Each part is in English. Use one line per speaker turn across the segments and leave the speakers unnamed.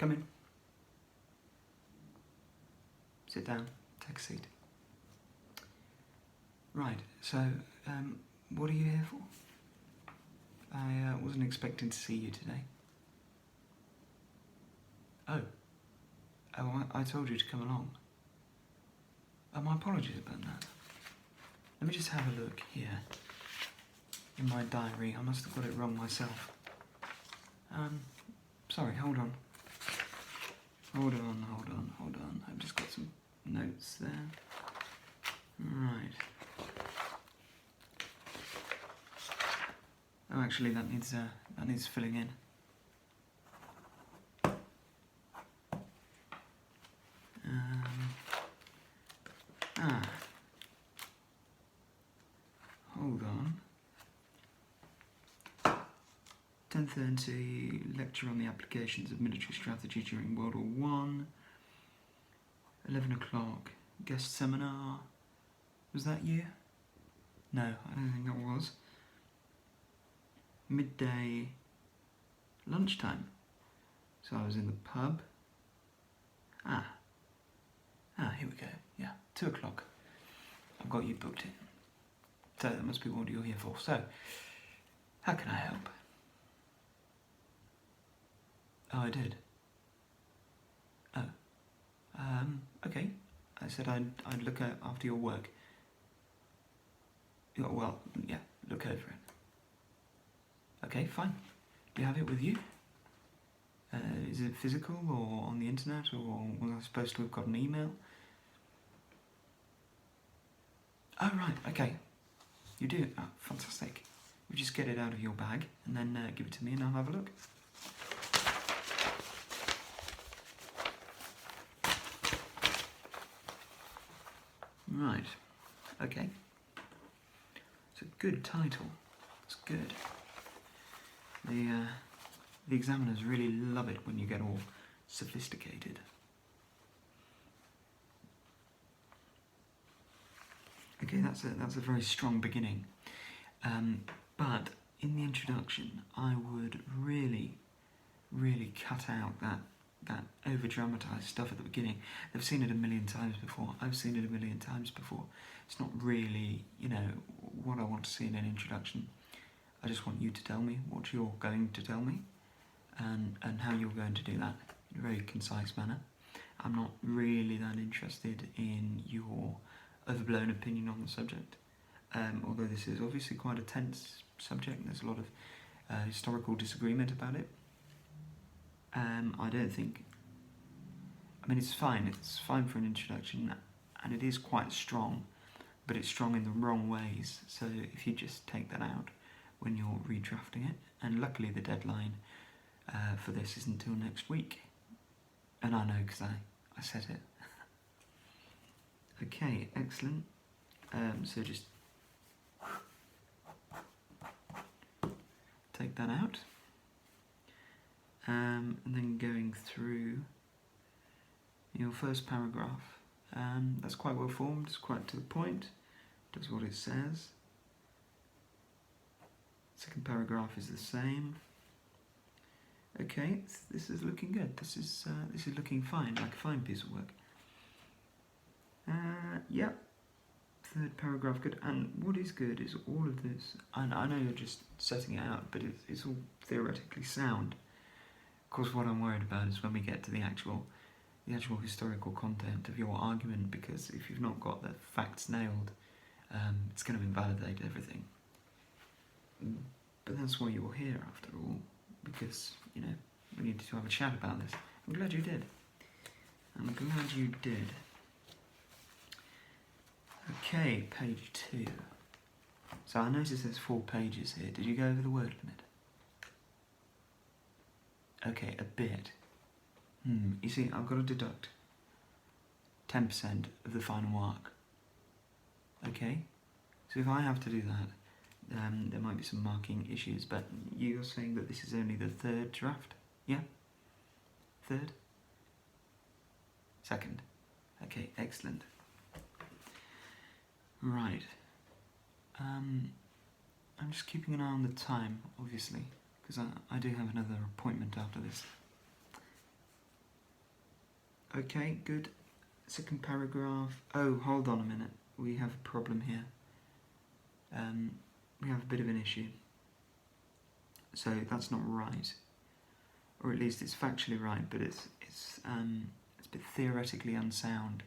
Come in. Sit down. Take a seat. Right, so, what are you here for? I wasn't expecting to see you today. Oh, I told you to come along. Oh, my apologies about that. Let me just have a look here in my diary. I must have got it wrong myself. Sorry, hold on. Hold on. I've just got some notes there. Right. Oh, actually, that needs filling in. Hold on. 10:30 lecture on the applications of military strategy during World War One. 11 o'clock guest seminar. Was that you? No, I don't think that was. Midday lunchtime. So I was in the pub. Here we go. Yeah, 2 o'clock. I've got you booked in. So that must be what you're here for. So, how can I help? Oh, I did. Oh. Okay. I said I'd look after your work. Well, yeah, look over it. Okay, fine. Do you have it with you? Is it physical or on the internet, or was I supposed to have got an email? Oh, right, okay. You do? Oh, fantastic. You just get it out of your bag and then give it to me and I'll have a look. Right, okay. It's a good title. It's good. The examiners really love it when you get all sophisticated. Okay, that's a very strong beginning. But in the introduction, I would really cut out that over-dramatised stuff at the beginning. They've seen it a million times before. I've seen it a million times before. It's not really, what I want to see in an introduction. I just want you to tell me what you're going to tell me and how you're going to do that in a very concise manner. I'm not really that interested in your overblown opinion on the subject, although this is obviously quite a tense subject and there's a lot of historical disagreement about it. I don't think, it's fine for an introduction and it is quite strong, but it's strong in the wrong ways, so if you just take that out when you're redrafting it, and luckily the deadline for this isn't until next week, and I know because I set it. Okay, excellent. So just take that out, and then going through your first paragraph. That's quite well formed, it's quite to the point, does what it says. Second paragraph is the same. Okay, this is looking good. This is looking fine, like a fine piece of work. Yep. Third paragraph, good. And what is good is all of this. And I know you're just setting it out, but it's all theoretically sound. Of course, what I'm worried about is when we get to the actual historical content of your argument, because if you've not got the facts nailed, it's going to invalidate everything. But that's why you're here, after all, because, we needed to have a chat about this. I'm glad you did. Okay, page 2. So I noticed there's 4 pages here. Did you go over the word limit? Okay, a bit. You see, I've got to deduct 10% of the final mark. Okay? So if I have to do that, there might be some marking issues, but you're saying that this is only the 3rd draft? Yeah? 3rd? 2nd? Okay, excellent. Right. I'm just keeping an eye on the time, obviously, because I do have another appointment after this. Okay, good. Second paragraph. Oh, hold on a minute. We have a problem here. We have a bit of an issue. So that's not right, or at least it's factually right, but it's a bit theoretically unsound.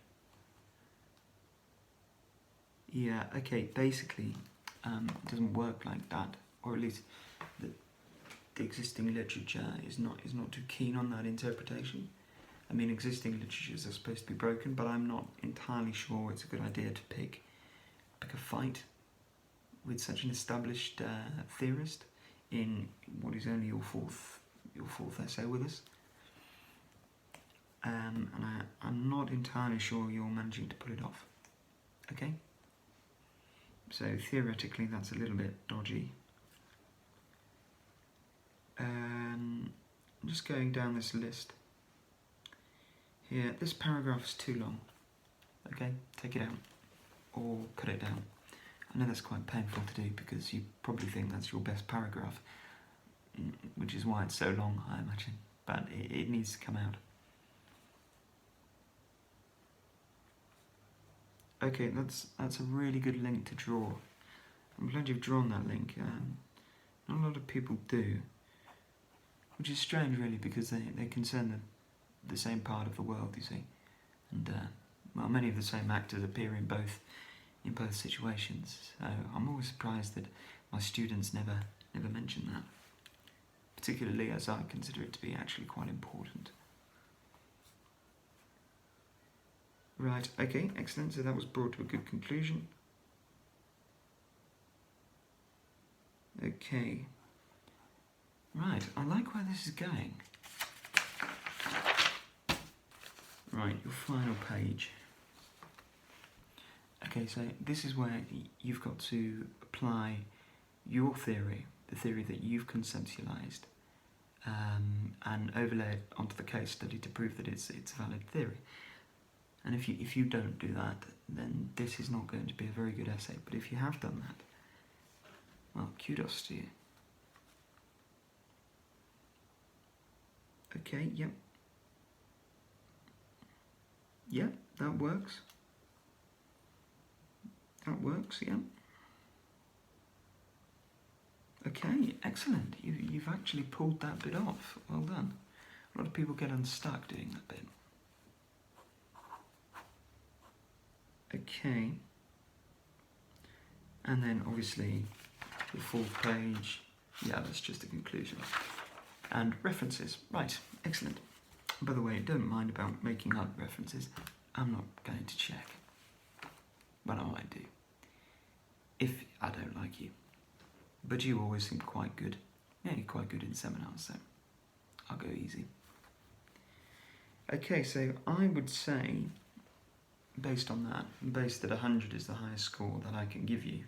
Yeah. Okay. Basically, it doesn't work like that, or at least the existing literature is not too keen on that interpretation. I mean, existing literatures are supposed to be broken, but I'm not entirely sure it's a good idea to pick a fight with such an established theorist in what is only your fourth essay with us. And I'm not entirely sure you're managing to pull it off. Okay? So theoretically that's a little bit dodgy. I'm just going down this list. Here, this paragraph is too long. Okay, take it out or cut it down. I know that's quite painful to do because you probably think that's your best paragraph, which is why it's so long, I imagine. But it needs to come out. Okay, that's a really good link to draw. I'm glad you've drawn that link. Not a lot of people do, which is strange, really, because they concern the same part of the world, you see, and well, many of the same actors appear in both situations. So I'm always surprised that my students never mention that, particularly as I consider it to be actually quite important. Right, okay, excellent. So that was brought to a good conclusion. Okay. Right, I like where this is going. Right, your final page. Okay, so this is where you've got to apply your theory, the theory that you've conceptualised, and overlay it onto the case study to prove that it's a valid theory. And if you don't do that, then this is not going to be a very good essay. But if you have done that, well, kudos to you. Okay, yep. Yep, that works. That works, yep. Okay, excellent. You've actually pulled that bit off. Well done. A lot of people get unstuck doing that bit. Okay. And then obviously the fourth page, yeah, that's just a conclusion. And references, right, excellent. By the way, don't mind about making up references. I'm not going to check. Well, I might do, if I don't like you. But you always seem quite good. Yeah, you're quite good in seminars, so I'll go easy. Okay, so I would say, based on that, based that 100 is the highest score that I can give you,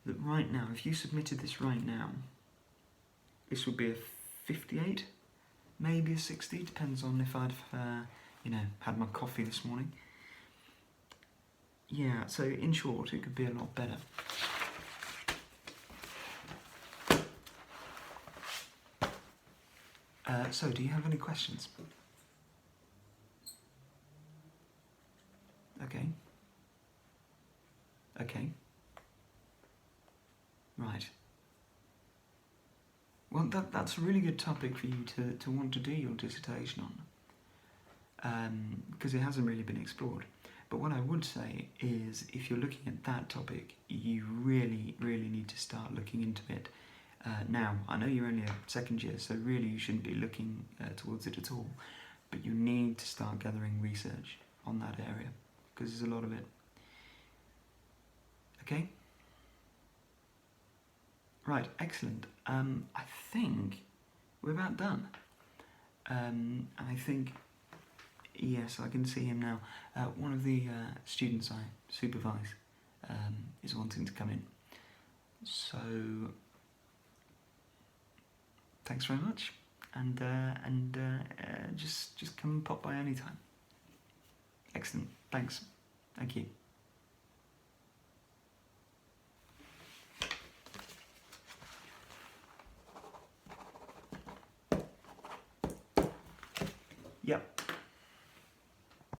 that right now, if you submitted this right now, this would be a 58, maybe a 60, depends on if I'd had my coffee this morning. Yeah, so in short, it could be a lot better. So, do you have any questions? Okay. Okay. Right. Well, that's a really good topic for you to want to do your dissertation on, because it hasn't really been explored. But what I would say is, if you're looking at that topic, you really, really need to start looking into it now. I know you're only a second year, so really you shouldn't be looking towards it at all. But you need to start gathering research on that area, because there's a lot of it. Okay? Right, excellent. I think we're about done. And I think, yes, I can see him now. One of the students I supervise is wanting to come in. So, thanks very much, and just come and pop by anytime. Excellent. Thanks. Thank you. Yep.